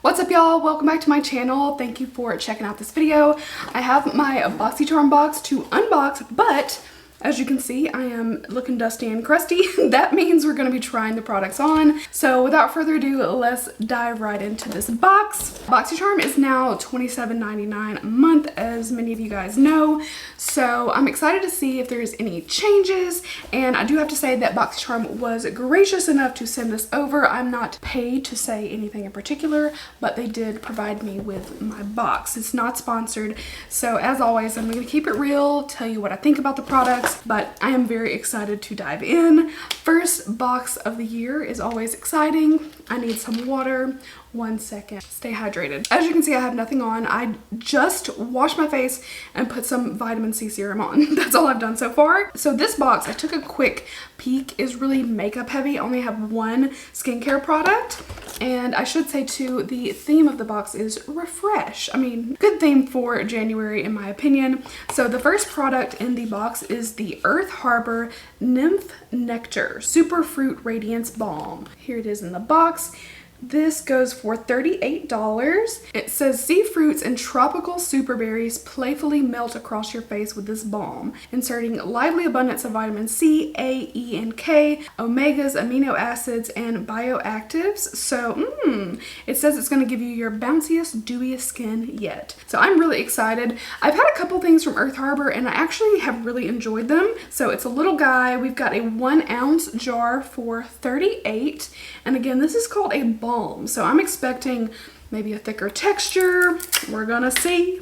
What's up, y'all? Welcome back to my channel. Thank you for checking out this video. I have my Boxycharm box to unbox, but as you can see, I am looking dusty and crusty. That means we're going to be trying the products on. So without further ado, let's dive right into this box. Boxycharm is now $27.99 a month, as many of you guys know. So I'm excited to see if there's any changes. And I do have to say that Boxycharm was gracious enough to send this over. I'm not paid to say anything in particular, but they did provide me with my box. It's not sponsored. So as always, I'm going to keep it real, tell you what I think about the products. But I am very excited to dive in. First box of the year is always exciting. I need some water. 1 second. Stay hydrated. As you can see, I have nothing on. I just washed my face and put some vitamin C serum on. That's all I've done so far. So this box, I took a quick peek, is really makeup heavy. I only have one skincare product. And I should say too, the theme of the box is refresh. I mean, good theme for January in my opinion. So the first product in the box is the Earth Harbor Nymph Nectar Super Fruit Radiance Balm. Here it is in the box. This goes for $38. It says sea fruits and tropical super berries playfully melt across your face with this balm, inserting lively abundance of vitamin C, A, E, and K, omegas, amino acids, and bioactives. So, it says it's going to give you your bounciest, dewiest skin yet. So I'm really excited. I've had a couple things from Earth Harbor and I actually have really enjoyed them. So it's a little guy. We've got a 1 ounce jar for $38. And again, this is called a balm. So I'm expecting maybe a thicker texture. We're gonna see.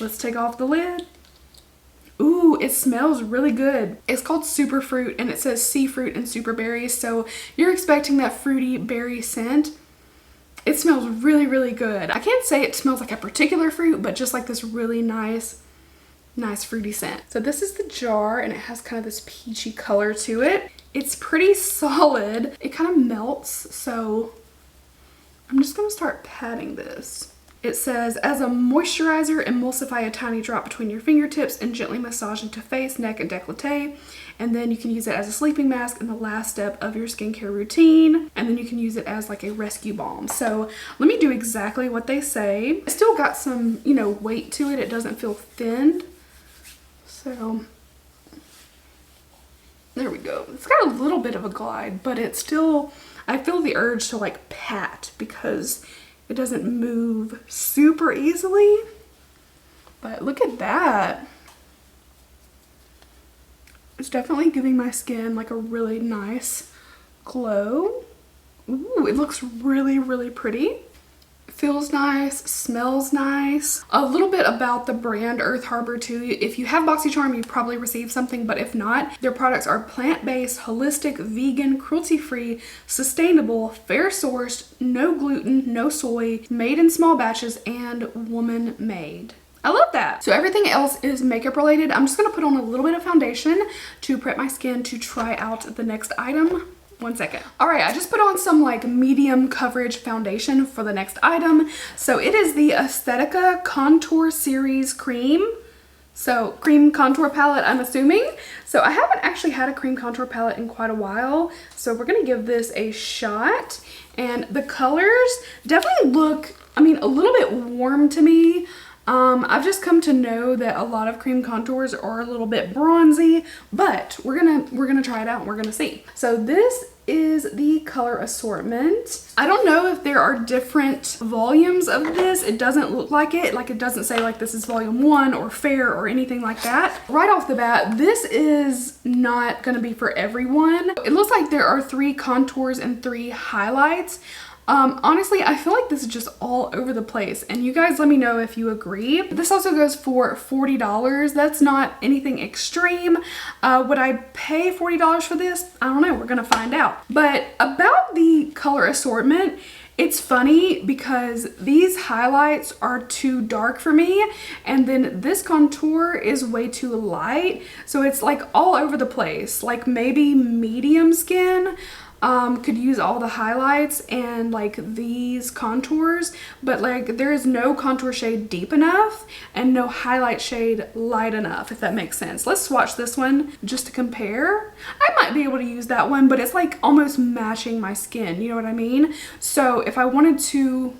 Let's take off the lid. Ooh, it smells really good. It's called Super Fruit and it says sea fruit and super berries. So you're expecting that fruity berry scent. It smells really, really good. I can't say it smells like a particular fruit, but just like this really nice fruity scent. So this is the jar and it has kind of this peachy color to it. It's pretty solid. It kind of melts, so I'm just gonna start patting this. It says, as a moisturizer, emulsify a tiny drop between your fingertips and gently massage into face, neck, and décolleté. And then you can use it as a sleeping mask in the last step of your skincare routine. And then you can use it as like a rescue balm. So let me do exactly what they say. It's still got some, weight to it. It doesn't feel thinned. So there we go. It's got a little bit of a glide, but it's still, I feel the urge to like pat because it doesn't move super easily. But look at that. It's definitely giving my skin like a really nice glow. Ooh, it looks really, really pretty. Feels nice, smells nice. A little bit about the brand Earth Harbor too. If you have Boxycharm, you probably received something, but if not, their products are plant-based, holistic, vegan, cruelty-free, sustainable, fair-sourced, no gluten, no soy, made in small batches, and woman-made. I love that. So everything else is makeup related. I'm just gonna put on a little bit of foundation to prep my skin to try out the next item. 1 second. All right, I just put on some like medium coverage foundation for the next item. So it is the Aesthetica Contour Series Cream. So cream contour palette, I'm assuming. So I haven't actually had a cream contour palette in quite a while. So we're gonna give this a shot. And the colors definitely look, a little bit warm to me. I've just come to know that a lot of cream contours are a little bit bronzy, but we're gonna try it out and we're gonna see. So this is the color assortment. I don't know if there are different volumes of this. It doesn't look like it. Like it doesn't say like this is volume 1 or fair or anything like that. Right off the bat, this is not gonna be for everyone. It looks like there are 3 contours and 3 highlights. Honestly, I feel like this is just all over the place and you guys let me know if you agree. This also goes for $40. That's not anything extreme. Would I pay $40 for this? I don't know, we're gonna find out. But about the color assortment, it's funny because these highlights are too dark for me and then this contour is way too light. So it's like all over the place, like maybe medium skin could use all the highlights and like these contours, but like there is no contour shade deep enough and no highlight shade light enough, if that makes sense. Let's swatch this one just to compare. I might be able to use that one, but it's like almost matching my skin, you know what I mean? So if I wanted to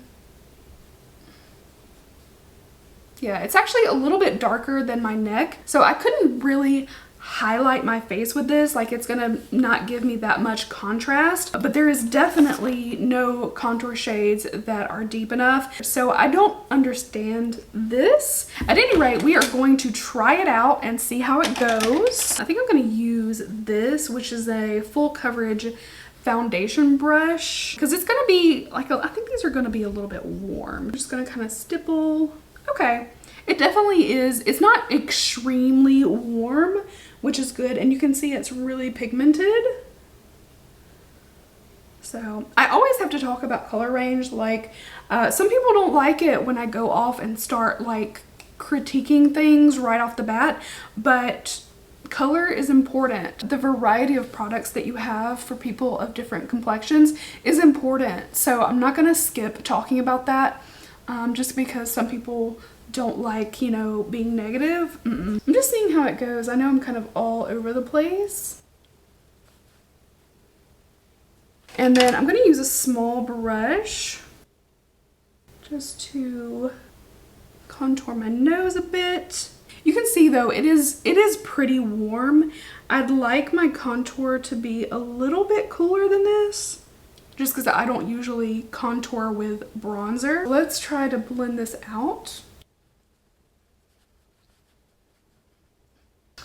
Yeah, it's actually a little bit darker than my neck, so I couldn't really highlight my face with this. Like, it's gonna not give me that much contrast, but there is definitely no contour shades that are deep enough, so I don't understand this. At any rate, we are going to try it out and see how it goes. I think I'm gonna use this, which is a full coverage foundation brush, because it's gonna be like I think these are gonna be a little bit warm. I'm just gonna kind of stipple. Okay, it definitely is. It's not extremely warm, which is good, and you can see it's really pigmented. So I always have to talk about color range. Like, some people don't like it when I go off and start like critiquing things right off the bat, but color is important. The variety of products that you have for people of different complexions is important. So I'm not gonna skip talking about that just because some people don't like, you know, being negative. I'm just seeing how it goes. I know I'm kind of all over the place. And then I'm gonna use a small brush just to contour my nose a bit. You can see though, it is pretty warm. I'd like my contour to be a little bit cooler than this, just because I don't usually contour with bronzer. Let's try to blend this out.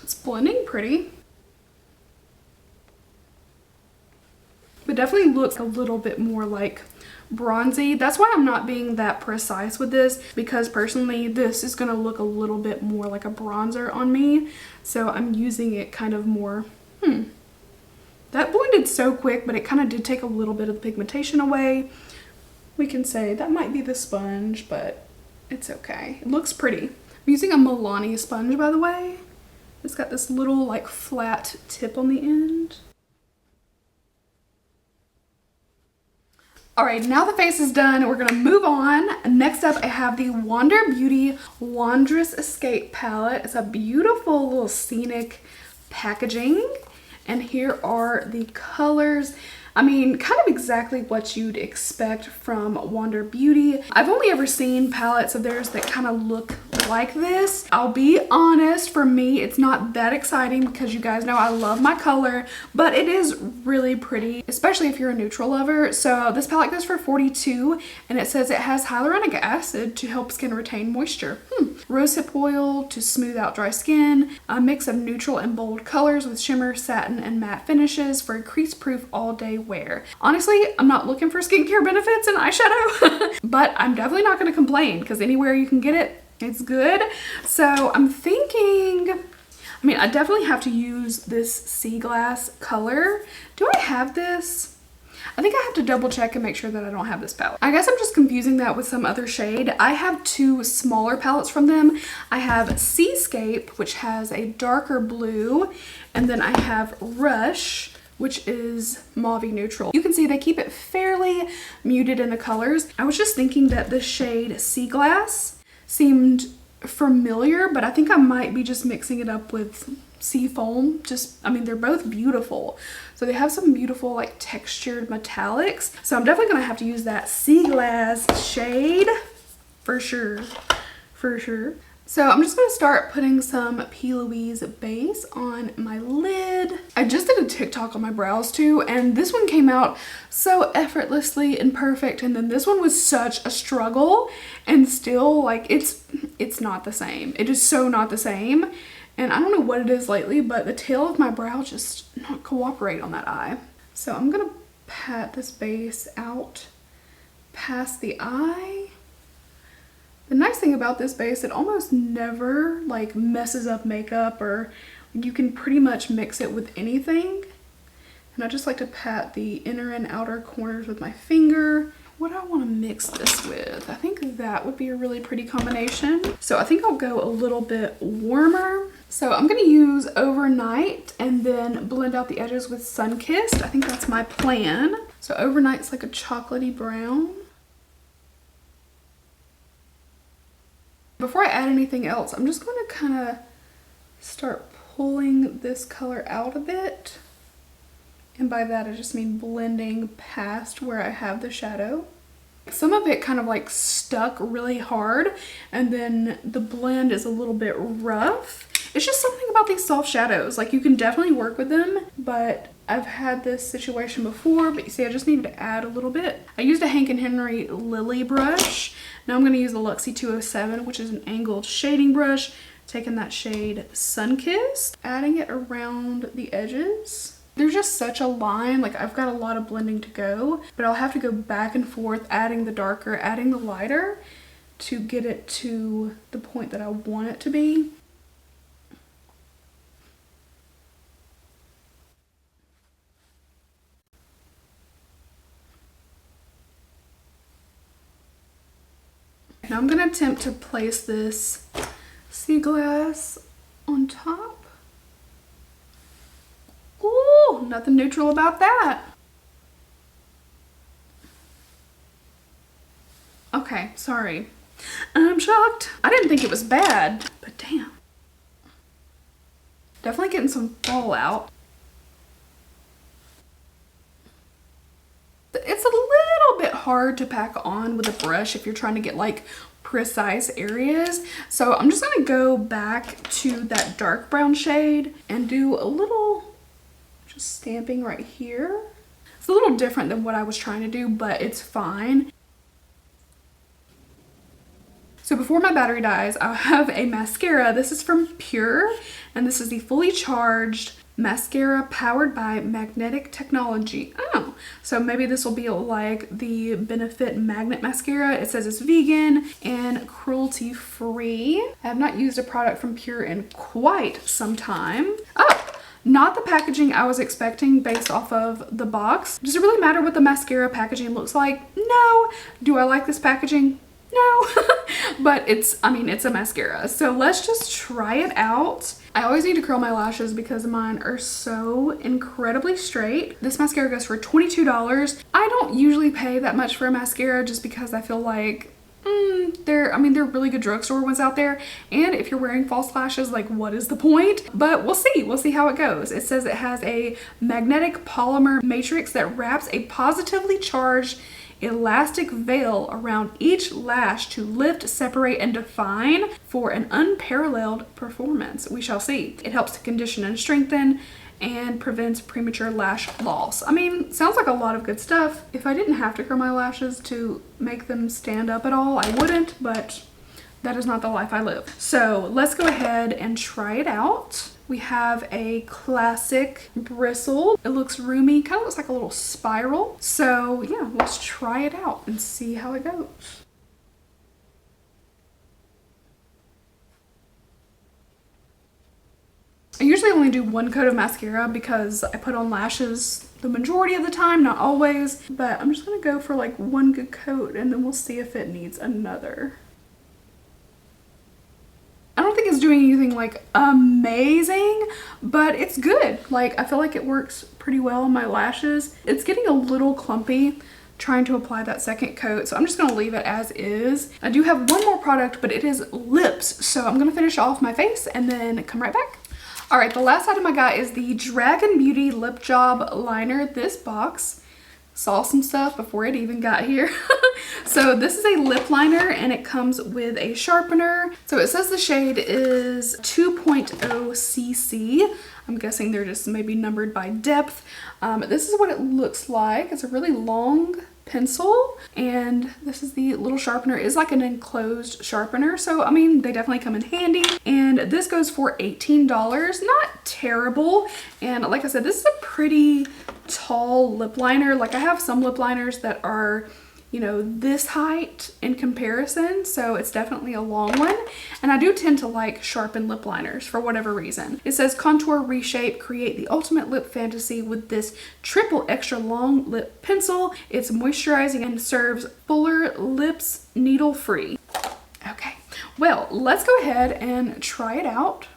It's blending pretty, but definitely looks a little bit more like bronzy. That's why I'm not being that precise with this, because personally this is going to look a little bit more like a bronzer on me, so I'm using it kind of more. That blended so quick, but it kind of did take a little bit of the pigmentation away. We can say that might be the sponge, but it's okay. It looks pretty. I'm using a Milani sponge, by the way. It's got this little like flat tip on the end. All right, now the face is done. We're gonna move on. Next up, I have the Wander Beauty Wondrous Escape palette. It's a beautiful little scenic packaging. And here are the colors. I mean, kind of exactly what you'd expect from Wander Beauty. I've only ever seen palettes of theirs that kind of look like this. I'll be honest, for me, it's not that exciting because you guys know I love my color, but it is really pretty, especially if you're a neutral lover. So this palette goes for $42, and it says it has hyaluronic acid to help skin retain moisture. Rosehip oil to smooth out dry skin, a mix of neutral and bold colors with shimmer, satin, and matte finishes for a crease-proof all-day wear. Honestly, I'm not looking for skincare benefits in eyeshadow, but I'm definitely not going to complain because anywhere you can get it, it's good. So I'm thinking, I mean, I definitely have to use this sea glass color. Do I have this? I think I have to double check and make sure that I don't have this palette. I guess I'm just confusing that with some other shade. I have two smaller palettes from them. I have Seascape, which has a darker blue, and then I have Rush, which is mauve neutral. You can see they keep it fairly muted in the colors. I was just thinking that the shade Sea Glass seemed familiar, but I think I might be just mixing it up with Sea Foam. I mean, they're both beautiful. So they have some beautiful like textured metallics. So I'm definitely gonna have to use that Sea Glass shade for sure, for sure. So I'm just gonna start putting some P. Louise base on my lid. I just did a TikTok on my brows too, and this one came out so effortlessly and perfect, and then this one was such a struggle, and still like it's not the same. It is so not the same, and I don't know what it is lately, but the tail of my brow just not cooperate on that eye. So I'm gonna pat this base out past the eye. The nice thing about this base, it almost never like messes up makeup, or you can pretty much mix it with anything. And I just like to pat the inner and outer corners with my finger. What do I want to mix this with? I think that would be a really pretty combination. So I think I'll go a little bit warmer. So I'm going to use Overnight and then blend out the edges with Sunkissed. I think that's my plan. So Overnight's like a chocolatey brown. Before I add anything else, I'm just going to kind of start pulling this color out a bit. And by that I just mean blending past where I have the shadow. Some of it kind of like stuck really hard, and then the blend is a little bit rough. It's just something about these soft shadows. Like, you can definitely work with them, but I've had this situation before. But you see, I just needed to add a little bit. I used a Hank & Henry Lily brush. Now I'm going to use the Luxie 207, which is an angled shading brush. Taking that shade Sunkissed, adding it around the edges. There's just such a line, like I've got a lot of blending to go, but I'll have to go back and forth, adding the darker, adding the lighter to get it to the point that I want it to be. Now I'm gonna attempt to place this sea glass on top. Ooh, nothing neutral about that. Okay, sorry. I'm shocked. I didn't think it was bad, but damn. Definitely getting some fallout. It's a little bit hard to pack on with a brush if you're trying to get like precise areas. So I'm just gonna go back to that dark brown shade and do a little just stamping right here. It's a little different than what I was trying to do, but it's fine. So before my battery dies, I'll have a mascara. This is from Pure, and this is the fully charged mascara powered by magnetic technology. Oh, so maybe this will be like the Benefit Magnet Mascara. It says it's vegan and cruelty free. I have not used a product from Pure in quite some time. Oh, not the packaging I was expecting based off of the box. Does it really matter what the mascara packaging looks like? No. Do I like this packaging? No. But it's a mascara. So let's just try it out. I always need to curl my lashes because mine are so incredibly straight. This mascara goes for $22. I don't usually pay that much for a mascara just because I feel like there are really good drugstore ones out there, and if you're wearing false lashes, like, what is the point? But we'll see how it goes. It says it has a magnetic polymer matrix that wraps a positively charged elastic veil around each lash to lift, separate, and define for an unparalleled performance. We shall see. It helps to condition and strengthen and prevents premature lash loss. I mean, sounds like a lot of good stuff. If I didn't have to curl my lashes to make them stand up at all, I wouldn't, but that is not the life I live. So let's go ahead and try it out. We have a classic bristle. It looks roomy, kind of looks like a little spiral. So yeah, let's try it out and see how it goes. I usually only do one coat of mascara because I put on lashes the majority of the time, not always, but I'm just gonna go for like one good coat and then we'll see if it needs another. I don't think it's doing anything like amazing, but it's good. Like, I feel like it works pretty well on my lashes. It's getting a little clumpy trying to apply that second coat, so I'm just gonna leave it as is. I do have one more product, but it is lips, so I'm gonna finish off my face and then come right back. All right, the last item I got is the Dragon Beauty Lip Job Liner. This box saw some stuff before it even got here. So this is a lip liner and it comes with a sharpener. So it says the shade is 2.0 cc. I'm guessing they're just maybe numbered by depth. This is what it looks like. It's a really long pencil, and this is the little sharpener. It's like an enclosed sharpener, so I mean, they definitely come in handy. And this goes for $18. Not terrible. And like I said, this is a pretty tall lip liner. Like, I have some lip liners that are, you know, this height in comparison, so it's definitely a long one. And I do tend to like sharpen lip liners for whatever reason. It says contour, reshape, create the ultimate lip fantasy with this triple extra long lip pencil. It's moisturizing and serves fuller lips, needle free. Okay, well, let's go ahead and try it out.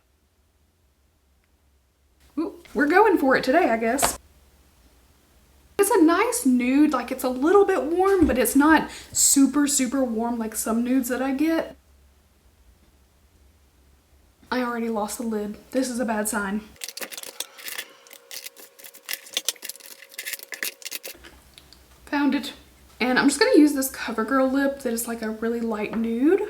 Ooh, we're going for it today, I guess. It's a nice nude. Like, it's a little bit warm, but it's not super, super warm like some nudes that I get. I already lost the lid. This is a bad sign. Found it. And I'm just gonna use this CoverGirl lip that is like a really light nude.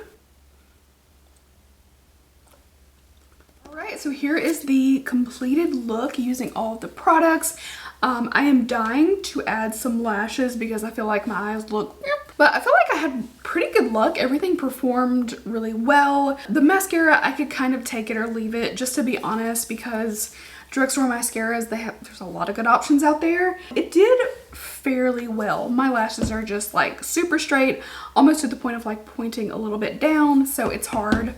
Alright, so here is the completed look using all of the products. I am dying to add some lashes because I feel like my eyes look, but I feel like I had pretty good luck. Everything performed really well. The mascara, I could kind of take it or leave it, just to be honest, because drugstore mascaras, there's a lot of good options out there. It did fairly well. My lashes are just like super straight, almost to the point of like pointing a little bit down, so it's hard.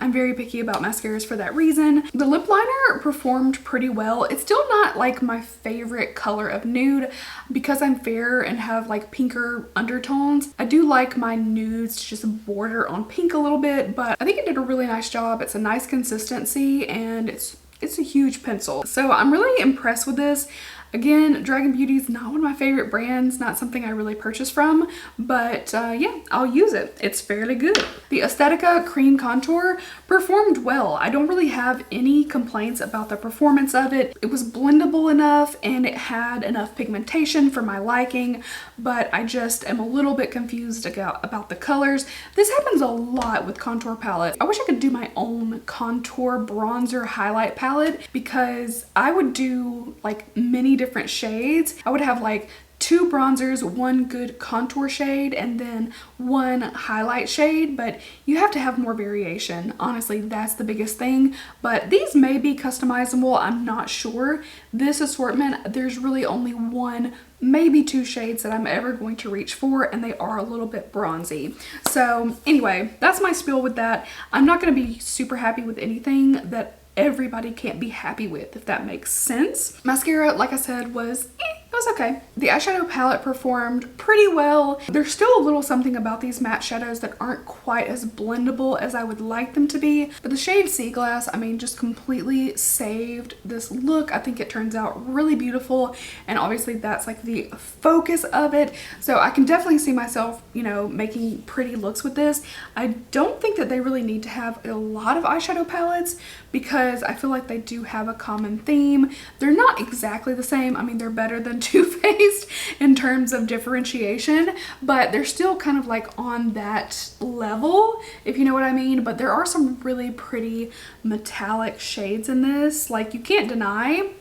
I'm very picky about mascaras for that reason. The lip liner performed pretty well. It's still not like my favorite color of nude because I'm fair and have like pinker undertones. I do like my nudes to just border on pink a little bit, but I think it did a really nice job. It's a nice consistency and it's a huge pencil. So I'm really impressed with this. Again, Dragon Beauty is not one of my favorite brands, not something I really purchase from, but yeah, I'll use it. It's fairly good. The Aesthetica Cream Contour performed well. I don't really have any complaints about the performance of it. It was blendable enough and it had enough pigmentation for my liking, but I just am a little bit confused about the colors. This happens a lot with contour palettes. I wish I could do my own contour bronzer highlight palette because I would do like many different shades. I would have like 2 bronzers, 1 good contour shade, and then 1 highlight shade, but you have to have more variation. Honestly, that's the biggest thing, but these may be customizable. I'm not sure. This assortment, there's really only 1, maybe 2 shades that I'm ever going to reach for, and they are a little bit bronzy. So anyway, that's my spiel with that. I'm not going to be super happy with anything that everybody can't be happy with, if that makes sense. Mascara, like I said, was it was okay. The eyeshadow palette performed pretty well. There's still a little something about these matte shadows that aren't quite as blendable as I would like them to be, but the shade Sea Glass, I mean, just completely saved this look. I think it turns out really beautiful, and obviously that's like the focus of it, so I can definitely see myself, you know, making pretty looks with this. I don't think that they really need to have a lot of eyeshadow palettes because I feel like they do have a common theme. They're not exactly the same. I mean, they're better than Too Faced in terms of differentiation, but they're still kind of like on that level, if you know what I mean. But there are some really pretty metallic shades in this, like you can't deny.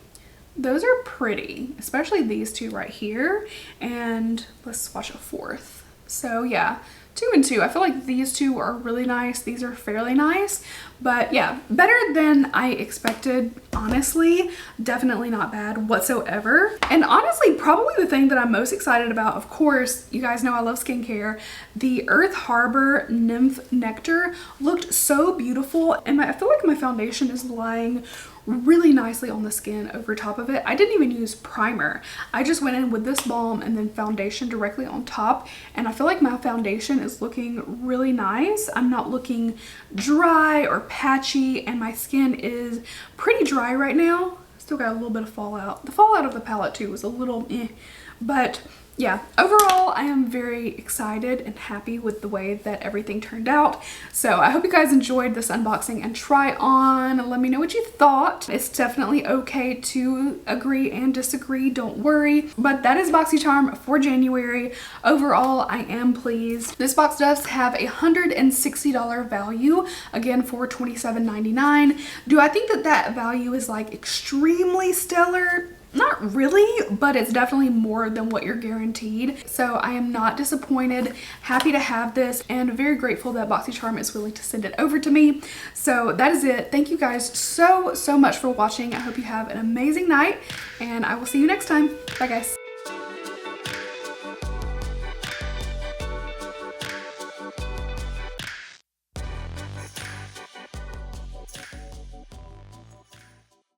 Those are pretty, especially these 2 right here, and let's swatch a 4th. So yeah, 2 and 2. I feel like these 2 are really nice. These are fairly nice, but yeah, better than I expected, honestly. Definitely not bad whatsoever. And honestly, probably the thing that I'm most excited about, of course, you guys know I love skincare. The Earth Harbor Nymph Nectar looked so beautiful, and I feel like my foundation is lying really nicely on the skin over top of it. I didn't even use primer. I just went in with this balm and then foundation directly on top, and I feel like my foundation is looking really nice. I'm not looking dry or patchy, and my skin is pretty dry right now. Still got a little bit of fallout. The fallout of the palette too was a little but yeah, overall I am very excited and happy with the way that everything turned out. So I hope you guys enjoyed this unboxing and try on. Let me know what you thought. It's definitely okay to agree and disagree, don't worry. But that is Boxycharm for January. Overall, I am pleased. This box does have a $160 value, again for $27.99. Do I think that that value is like extremely stellar? Not really, but it's definitely more than what you're guaranteed. So I am not disappointed, happy to have this, and very grateful that Boxycharm is willing to send it over to me. So that is it. Thank you guys so much for watching. I hope you have an amazing night, and I will see you next time. Bye guys.